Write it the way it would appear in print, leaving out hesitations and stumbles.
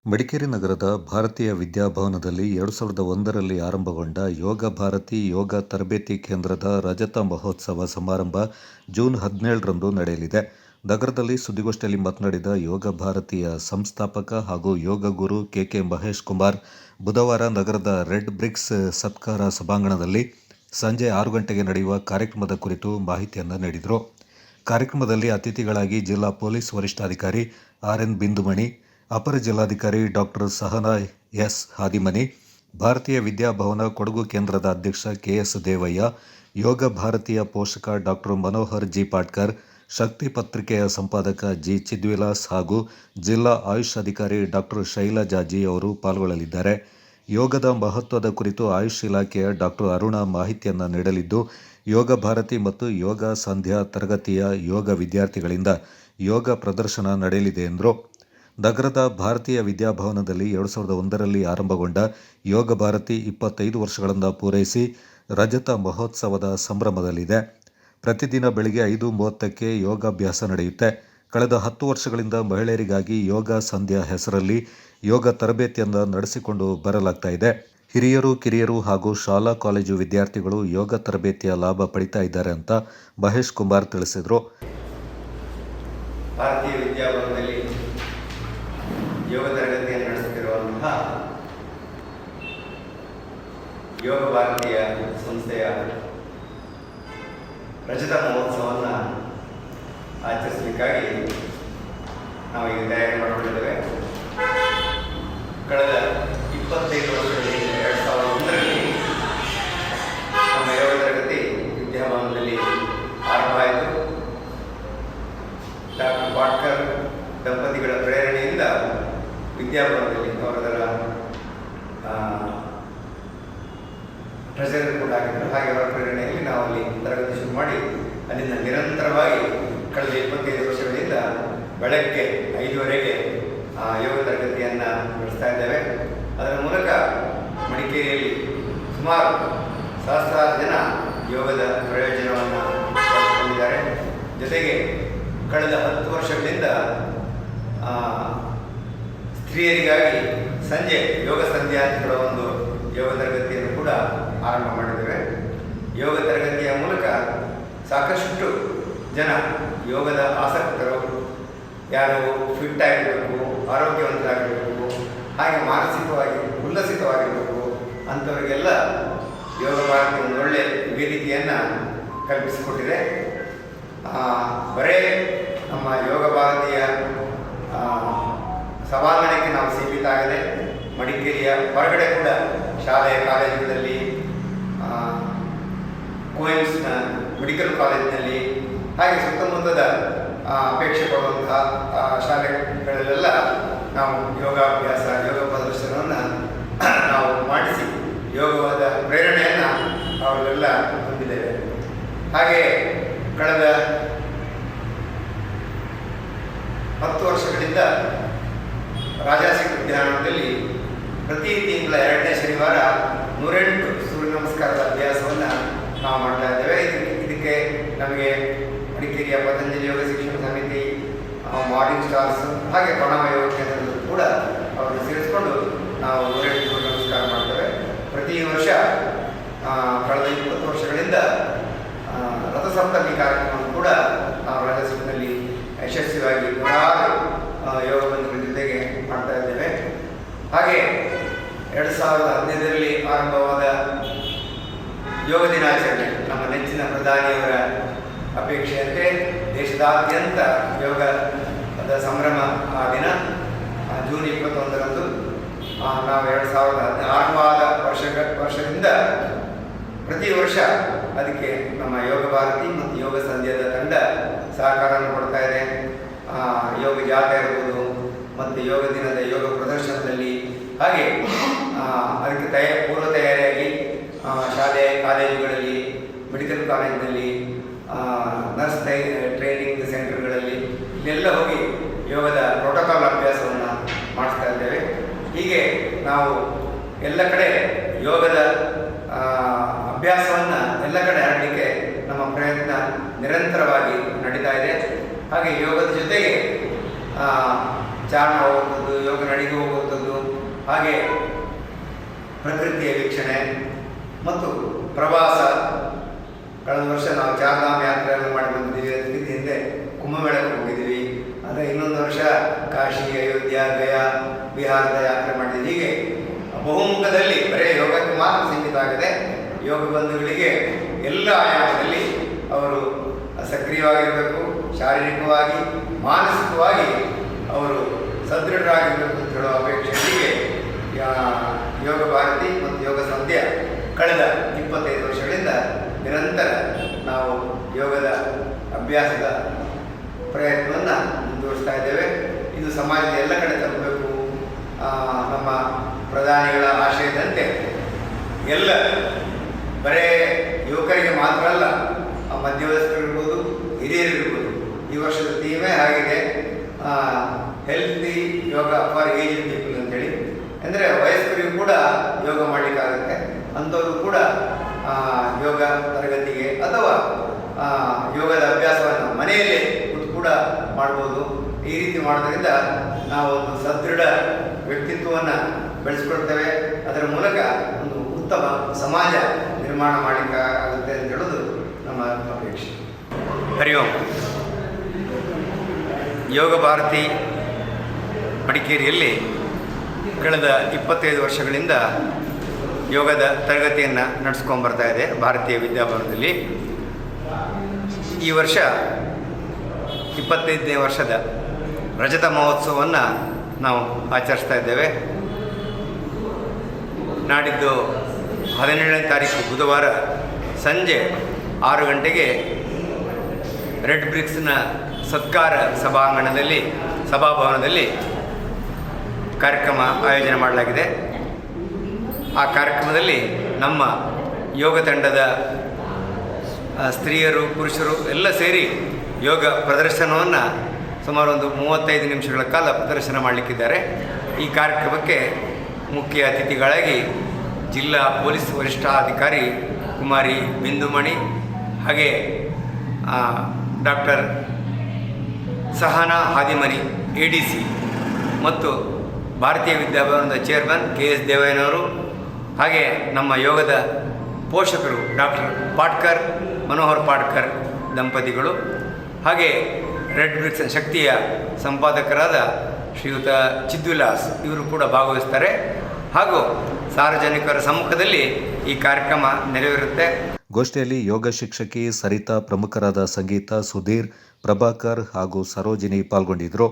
ಮಡಿಕೇರಿ ನಗರದ ಭಾರತೀಯ ವಿದ್ಯಾಭವನದಲ್ಲಿ 2001ರಲ್ಲಿ ಆರಂಭಗೊಂಡ ಯೋಗ ಭಾರತಿ ಯೋಗ ತರಬೇತಿ ಕೇಂದ್ರದ ರಜತ ಮಹೋತ್ಸವ ಸಮಾರಂಭ ಜೂನ್ 17ರಂದು ನಡೆಯಲಿದೆ. ನಗರದಲ್ಲಿ ಸುದ್ದಿಗೋಷ್ಠಿಯಲ್ಲಿ ಮಾತನಾಡಿದ ಯೋಗ ಭಾರತಿಯ ಸಂಸ್ಥಾಪಕ ಹಾಗೂ ಯೋಗ ಗುರು ಕೆ. ಮಹೇಶ್ ಕುಮಾರ್, ಬುಧವಾರ ನಗರದ ರೆಡ್ ಬ್ರಿಕ್ಸ್ ಸತ್ಕಾರ ಸಭಾಂಗಣದಲ್ಲಿ ಸಂಜೆ 6 ಗಂಟೆಗೆ ನಡೆಯುವ ಕಾರ್ಯಕ್ರಮದ ಕುರಿತು ಮಾಹಿತಿಯನ್ನು ನೀಡಿದರು. ಕಾರ್ಯಕ್ರಮದಲ್ಲಿ ಅತಿಥಿಗಳಾಗಿ ಜಿಲ್ಲಾ ಪೊಲೀಸ್ ವರಿಷ್ಠಾಧಿಕಾರಿ ಆರ್.ಎನ್. ಬಿಂದುಮಣಿ, ಅಪರ ಜಿಲ್ಲಾಧಿಕಾರಿ ಡಾಕ್ಟರ್ ಸಹನಾ ಎಸ್. ಹಾದಿಮನಿ, ಭಾರತೀಯ ವಿದ್ಯಾಭವನ ಕೊಡಗು ಕೇಂದ್ರದ ಅಧ್ಯಕ್ಷ ಕೆ.ಎಸ್. ದೇವಯ್ಯ, ಯೋಗ ಭಾರತಿಯ ಪೋಷಕ ಡಾಕ್ಟರ್ ಮನೋಹರ್ ಜಿ. ಪಾಟ್ಕರ್, ಶಕ್ತಿ ಪತ್ರಿಕೆಯ ಸಂಪಾದಕ ಜಿ. ಚಿದ್ವಿಲಾಸ್ ಹಾಗೂ ಜಿಲ್ಲಾ ಆಯುಷ್ ಅಧಿಕಾರಿ ಡಾಕ್ಟರ್ ಶೈಲಜಾ ಜಿ ಅವರು ಪಾಲ್ಗೊಳ್ಳಲಿದ್ದಾರೆ. ಯೋಗದ ಮಹತ್ವದ ಕುರಿತು ಆಯುಷ್ ಇಲಾಖೆಯ ಡಾಕ್ಟರ್ ಅರುಣಾ ಮಾಹಿತಿಯನ್ನು ನೀಡಲಿದ್ದು, ಯೋಗ ಭಾರತಿ ಮತ್ತು ಯೋಗ ಸಂಧ್ಯಾ ತರಗತಿಯ ಯೋಗ ವಿದ್ಯಾರ್ಥಿಗಳಿಂದ ಯೋಗ ಪ್ರದರ್ಶನ ನಡೆಯಲಿದೆ ಎಂದರು. ನಗರದ ಭಾರತೀಯ ವಿದ್ಯಾಭವನದಲ್ಲಿ 2001ರಲ್ಲಿ ಆರಂಭಗೊಂಡ ಯೋಗ ಭಾರತಿ 25 ವರ್ಷಗಳನ್ನು ಪೂರೈಸಿ ರಜತ ಮಹೋತ್ಸವದ ಸಂಭ್ರಮದಲ್ಲಿದೆ. ಪ್ರತಿದಿನ ಬೆಳಗ್ಗೆ 5:30ಕ್ಕೆ ಯೋಗಾಭ್ಯಾಸ ನಡೆಯುತ್ತೆ. ಕಳೆದ 10 ವರ್ಷಗಳಿಂದ ಮಹಿಳೆಯರಿಗಾಗಿ ಯೋಗ ಸಂಧ್ಯಾ ಹೆಸರಲ್ಲಿ ಯೋಗ ತರಬೇತಿಯನ್ನು ನಡೆಸಿಕೊಂಡು ಬರಲಾಗ್ತಾ ಇದೆ. ಹಿರಿಯರು, ಕಿರಿಯರು ಹಾಗೂ ಶಾಲಾ ಕಾಲೇಜು ವಿದ್ಯಾರ್ಥಿಗಳು ಯೋಗ ತರಬೇತಿಯ ಲಾಭ ಪಡಿತಾ ಇದ್ದಾರೆ ಅಂತ ಮಹೇಶ್ ಕುಮಾರ್ ತಿಳಿಸಿದರು. ಭಾರತೀಯ ವಿದ್ಯಾಭವನದಲ್ಲಿ ಯೋಗ ತರಗತಿಯನ್ನು ನಡೆಸುತ್ತಿರುವಂತಹ ಯೋಗ ಭಾರತೀಯ ಸಂಸ್ಥೆಯ ರಜತ ಮಹೋತ್ಸವವನ್ನು ಆಚರಿಸಲಿಕ್ಕಾಗಿ ನಾವು ಈಗ ತಯಾರಿ ಮಾಡಿಕೊಂಡಿದ್ದೇವೆ. ಕಳೆದ 25 ವರ್ಷಗಳಲ್ಲಿ 2001ರಲ್ಲಿ ನಮ್ಮ ಯೋಗ ತರಗತಿ ವಿದ್ಯಾಭವನದಲ್ಲಿ ಆರಂಭ ಆಯಿತು. ಡಾಕ್ಟರ್ ಪಾಟ್ಕರ್ ದಂಪತಿಗಳ ಪ್ರೇರಣೆಯಿಂದ ವಿದ್ಯಾಭವನದಲ್ಲಿ ಅವರದರ ಟ್ರೆಜರರ್ ಕೂಡ ಆಗಿದ್ದರು. ಹಾಗೆ ಅವರ ಪ್ರೇರಣೆಯಲ್ಲಿ ನಾವು ಅಲ್ಲಿ ತರಗತಿ ಶುರು ಮಾಡಿ ಅಲ್ಲಿಂದ ನಿರಂತರವಾಗಿ ಕಳೆದ 25 ವರ್ಷಗಳಿಂದ ಬೆಳಗ್ಗೆ 5ವರೆಗೆ ಯೋಗ ತರಗತಿಯನ್ನು ನಡೆಸ್ತಾ ಇದ್ದೇವೆ. ಅದರ ಮೂಲಕ ಮಡಿಕೇರಿಯಲ್ಲಿ ಸುಮಾರು ಸಹಸ್ರಾರು ಜನ ಯೋಗದ ಪ್ರಯೋಜನವನ್ನು ಪಡೆದುಕೊಂಡಿದ್ದಾರೆ. ಜೊತೆಗೆ ಕಳೆದ 10 ವರ್ಷಗಳಿಂದ ಸ್ತ್ರೀಯರಿಗಾಗಿ ಸಂಜೆ ಯೋಗ ಸಂಧ್ಯಾ ಅಂತ ಒಂದು ಯೋಗ ತರಗತಿಯನ್ನು ಕೂಡ ಆರಂಭ ಮಾಡಿದ್ದೇವೆ. ಯೋಗ ತರಗತಿಯ ಮೂಲಕ ಸಾಕಷ್ಟು ಜನ ಯೋಗದ ಆಸಕ್ತರು, ಯಾರು ಫಿಟ್ ಆಗಿರಬೇಕು, ಆರೋಗ್ಯವಂತರಾಗಿರಬೇಕು, ಹಾಗೆ ಮಾನಸಿಕವಾಗಿ ಉಲ್ಲಸಿತವಾಗಿರಬೇಕು ಅಂಥವರಿಗೆಲ್ಲ ಯೋಗ ಭಾರತಿ ಒಂದು ಒಳ್ಳೆಯ ವೇದಿಕೆಯನ್ನು ಕಲ್ಪಿಸಿಕೊಟ್ಟಿದೆ. ಬರೇ ನಮ್ಮ ಯೋಗ ಭಾರತೀಯ ಸಭಾಂಗಣಕ್ಕೆ ನಾವು ಸೀಮಿತ ಆಗದೆ ಮಡಿಕೇರಿಯ ಹೊರಗಡೆ ಕೂಡ ಶಾಲೆ ಕಾಲೇಜುಗಳಲ್ಲಿ, ಕುವೆಂಪುನ ಮೆಡಿಕಲ್ ಕಾಲೇಜಿನಲ್ಲಿ, ಹಾಗೆ ಸುತ್ತಮುತ್ತದ ಅಪೇಕ್ಷೆ ಪಡುವಂತಹ ಶಾಲೆಗಳಲ್ಲೆಲ್ಲ ನಾವು ಯೋಗಾಭ್ಯಾಸ, ಯೋಗ ಪ್ರದರ್ಶನವನ್ನು ನಾವು ಮಾಡಿಸಿ ಯೋಗವಾದ ಪ್ರೇರಣೆಯನ್ನು ಅವರೆಲ್ಲ ಹೊಂದಿದ್ದೇವೆ. ಹಾಗೆ ಕಳೆದ 10 ವರ್ಷಗಳಿಂದ ರಾಜಾಸಿಂಗ್ ಉದ್ಯಾನವನದಲ್ಲಿ ಪ್ರತಿ ತಿಂಗಳ 2ನೇ ಶನಿವಾರ 108 ಸೂರ್ಯ ನಮಸ್ಕಾರದ ಅಭ್ಯಾಸವನ್ನು ನಾವು ಮಾಡ್ತಾ ಇದ್ದೇವೆ. ಇದಕ್ಕೆ ನಮಗೆ ಮಡಿಕೇರಿಯ ಪತಂಜಲಿ ಯೋಗ ಶಿಕ್ಷಣ ಸಮಿತಿ, ಮಾರ್ನಿಂಗ್ ಸ್ಟಾರ್ಸ್, ಹಾಗೆ ಪ್ರಣವ ಯೋಗ ಕೇಂದ್ರದಲ್ಲೂ ಕೂಡ ಅವರನ್ನು ಸೇರಿಸಿಕೊಂಡು ನಾವು 108 ಸೂರ್ಯ ನಮಸ್ಕಾರ ಮಾಡ್ತೇವೆ. ಪ್ರತಿ ವರ್ಷ ಕಳೆದ 20 ವರ್ಷಗಳಿಂದ ರಥಸಪ್ತಮಿ ಕಾರ್ಯಕ್ರಮವನ್ನು ಕೂಡ ನಾವು ರಾಜಾಸಿಂಗ್ನಲ್ಲಿ ಯಶಸ್ವಿಯಾಗಿ ನೂರಾರು ಯೋಗ ಬಂಧುಗಳ ಜೊತೆಗೆ ಮಾಡ್ತಾ ಇದ್ದೇವೆ. ಹಾಗೆ 2015ರಲ್ಲಿ ಆರಂಭವಾದ ಯೋಗ ದಿನಾಚರಣೆ ನಮ್ಮ ನೆಚ್ಚಿನ ಪ್ರಧಾನಿಯವರ ಅಪೇಕ್ಷೆಯಂತೆ ದೇಶದಾದ್ಯಂತ ಯೋಗದ ಸಂಭ್ರಮ ಆ ದಿನ ಜೂನ್ 21ರಂದು ನಾವು 2016 ವರ್ಷದಿಂದ ಪ್ರತಿ ವರ್ಷ ಅದಕ್ಕೆ ನಮ್ಮ ಯೋಗ ಭಾರತಿ ಮತ್ತು ಯೋಗ ಸಂಧ್ಯಾದ ತಂಡ ಸಹಕಾರವನ್ನು ಕೊಡ್ತಾ ಇದೆ. ಯೋಗ ಜಾಥಾ ಇರ್ಬೋದು ಮತ್ತು ಯೋಗ ದಿನದ ಯೋಗ ಪ್ರದರ್ಶನದಲ್ಲಿ, ಹಾಗೆ ಅದಕ್ಕೆ ಪೂರ್ವ ತಯಾರಿಯಾಗಿ ಶಾಲೆ ಕಾಲೇಜುಗಳಲ್ಲಿ, ಮೆಡಿಕಲ್ ಕಾಲೇಜಿನಲ್ಲಿ, ನರ್ಸ್ ಟ್ರೈನಿಂಗ್ ಸೆಂಟರ್ಗಳಲ್ಲಿ ಇಲ್ಲೆಲ್ಲ ಹೋಗಿ ಯೋಗದ ಪ್ರೋಟೋಕಾಲ್ ಅಭ್ಯಾಸವನ್ನು ಮಾಡಿಸ್ತಾ ಇದ್ದೇವೆ. ಹೀಗೆ ನಾವು ಎಲ್ಲ ಕಡೆ ಯೋಗದ ಅಭ್ಯಾಸವನ್ನು ಎಲ್ಲ ಕಡೆ ಹರಡಲಿಕ್ಕೆ ನಮ್ಮ ಪ್ರಯತ್ನ ನಿರಂತರವಾಗಿ ನಡೀತಾ ಇದೆ. ಹಾಗೆ ಯೋಗದ ಜೊತೆಗೆ ಚಾರಣ ಹೋಗುವಂಥದ್ದು, ಯೋಗ ನಡಿಗೆ ಹೋಗುವಂಥದ್ದು, ಹಾಗೆ ಪ್ರಕೃತಿಯ ವೀಕ್ಷಣೆ ಮತ್ತು ಪ್ರವಾಸ. ಕಳೆದ ವರ್ಷ ನಾವು ಚಾರ್ಧಾಮ್ ಯಾತ್ರೆಯನ್ನು ಮಾಡಿ ಬಂದಿದ್ದೀವಿ. ಅದಕ್ಕಿಂತ ಹಿಂದೆ ಕುಂಭಮೇಳಕ್ಕೆ ಹೋಗಿದ್ದೀವಿ. ಅದೇ ಇನ್ನೊಂದು ವರ್ಷ ಕಾಶಿ, ಅಯೋಧ್ಯ, ಗಯಾ, ಬಿಹಾರದ ಯಾತ್ರೆ ಮಾಡಿದ್ದೀವಿ. ಹೀಗೆ ಬಹುಮುಖದಲ್ಲಿ ಬರೀ ಯೋಗಕ್ಕೆ ಮಾತ್ರ ಸೀಮಿತ ಆಗಿದೆ. ಯೋಗ ಬಂಧುಗಳಿಗೆ ಎಲ್ಲ ಆಯಾಮದಲ್ಲಿ ಅವರು ಸಕ್ರಿಯವಾಗಿರಬೇಕು, ಶಾರೀರಿಕವಾಗಿ ಮಾನಸಿಕವಾಗಿ ಅವರು ಸದೃಢರಾಗಿರಬೇಕು ಅಂತ ಹೇಳುವ ಅಪೇಕ್ಷೆಯೊಂದಿಗೆ ಯೋಗ ಭಾರತಿ ಮತ್ತು ಯೋಗ ಸಂಧ್ಯಾ ಕಳೆದ 25 ವರ್ಷಗಳಿಂದ ನಿರಂತರ ನಾವು ಯೋಗದ ಅಭ್ಯಾಸದ ಪ್ರಯತ್ನವನ್ನು ಮುಂದುವರಿಸ್ತಾ ಇದ್ದೇವೆ. ಇದು ಸಮಾಜದ ಎಲ್ಲ ಕಡೆ ತರಬೇಕು. ನಮ್ಮ ಪ್ರಧಾನಿಗಳ ಆಶಯದಂತೆ ಎಲ್ಲ ಬರೇ ಯುವಕರಿಗೆ ಮಾತ್ರ ಅಲ್ಲ, ಮಧ್ಯವಯಸ್ಕರಿರ್ಬೋದು, ಹಿರಿಯರಿರ್ಬೋದು. ಈ ವರ್ಷದ ಥೀಮೇ ಆಗಿದೆ healthy yoga for age people ಅಂತೇಳಿ. ಅಂದರೆ ವಯಸ್ಕರಿಗೂ ಕೂಡ ಯೋಗ ಮಾಡಲಿಕ್ಕಾಗುತ್ತೆ. ಅಂಥವರು ಕೂಡ ಯೋಗ ತರಗತಿಗೆ ಅಥವಾ ಯೋಗದ ಅಭ್ಯಾಸವನ್ನು ಮನೆಯಲ್ಲೇ ಕೂತು ಕೂಡ ಮಾಡ್ಬೋದು. ಈ ರೀತಿ ಮಾಡೋದ್ರಿಂದ ನಾವು ಒಂದು ಸದೃಢ ವ್ಯಕ್ತಿತ್ವವನ್ನು ಬೆಳೆಸ್ಕೊಳ್ತೇವೆ. ಅದರ ಮೂಲಕ ಒಂದು ಉತ್ತಮ ಸಮಾಜ ನಿರ್ಮಾಣ ಮಾಡಲಿಕ್ಕಾಗುತ್ತೆ ಅಂತ ಹೇಳೋದು ನಮ್ಮ ಅಪೇಕ್ಷೆ. ಹರಿ ಓಂ. ಯೋಗ ಭಾರತಿ ಮಡಿಕೇರಿಯಲ್ಲಿ ಕಳೆದ 25 ವರ್ಷಗಳಿಂದ ಯೋಗದ ತರಗತಿಯನ್ನು ನಡೆಸ್ಕೊಂಡ್ಬರ್ತಾ ಇದೆ ಭಾರತೀಯ ವಿದ್ಯಾಭವನದಲ್ಲಿ. ಈ ವರ್ಷ 25ನೇ ವರ್ಷದ ರಜತ ಮಹೋತ್ಸವವನ್ನು ನಾವು ಆಚರಿಸ್ತಾ ಇದ್ದೇವೆ. ನಾಡಿದ್ದು 17ನೇ ತಾರೀಕು ಬುಧವಾರ ಸಂಜೆ 6 ಗಂಟೆಗೆ ರೆಡ್ ಬ್ರಿಕ್ಸ್ನ ಸತ್ಕಾರ ಸಭಾಭವನದಲ್ಲಿ ಕಾರ್ಯಕ್ರಮ ಆಯೋಜನೆ ಮಾಡಲಾಗಿದೆ. ಆ ಕಾರ್ಯಕ್ರಮದಲ್ಲಿ ನಮ್ಮ ಯೋಗ ತಂಡದ ಸ್ತ್ರೀಯರು, ಪುರುಷರು ಎಲ್ಲ ಸೇರಿ ಯೋಗ ಪ್ರದರ್ಶನವನ್ನು ಸುಮಾರು ಒಂದು 35 ನಿಮಿಷಗಳ ಕಾಲ ಪ್ರದರ್ಶನ ಮಾಡಲಿಕ್ಕಿದ್ದಾರೆ. ಈ ಕಾರ್ಯಕ್ರಮಕ್ಕೆ ಮುಖ್ಯ ಅತಿಥಿಗಳಾಗಿ ಜಿಲ್ಲಾ ಪೊಲೀಸ್ ವರಿಷ್ಠಾಧಿಕಾರಿ ಕುಮಾರಿ ಬಿಂದುಮಣಿ, ಹಾಗೆ ಡಾಕ್ಟರ್ ಸಹನಾ ಹಾದಿಮನಿ ADC ಮತ್ತು ಭಾರತೀಯ ವಿದ್ಯಾಭವನದ ಚೇರ್ಮನ್ KS ದೇವಯ್ಯನವರು, ಹಾಗೆ ನಮ್ಮ ಯೋಗದ ಪೋಷಕರು ಡಾಕ್ಟರ್ ಪಾಟ್ಕರ್, ಮನೋಹರ್ ಪಾಟ್ಕರ್ ದಂಪತಿಗಳು, ಹಾಗೆ ರೆಡ್ ಬ್ರಿಕ್ಸ್ ಶಕ್ತಿಯ ಸಂಪಾದಕರಾದ ಶ್ರೀಯುತ ಚಿದ್ವಿಲಾಸ್ ಇವರು ಕೂಡ ಭಾಗವಹಿಸ್ತಾರೆ. ಹಾಗೂ ಸಾರ್ವಜನಿಕರ ಸಮ್ಮುಖದಲ್ಲಿ ಈ ಕಾರ್ಯಕ್ರಮ ನೆರವೇರುತ್ತೆ. ಗೋಷ್ಠಿಯಲ್ಲಿ ಯೋಗ ಶಿಕ್ಷಕಿ ಸರಿತಾ, ಪ್ರಮುಖರಾದ ಸಂಗೀತ, ಸುಧೀರ್, ಪ್ರಭಾಕರ್ ಹಾಗೂ ಸರೋಜಿನಿ ಪಾಲ್ಗೊಂಡಿದ್ದರು.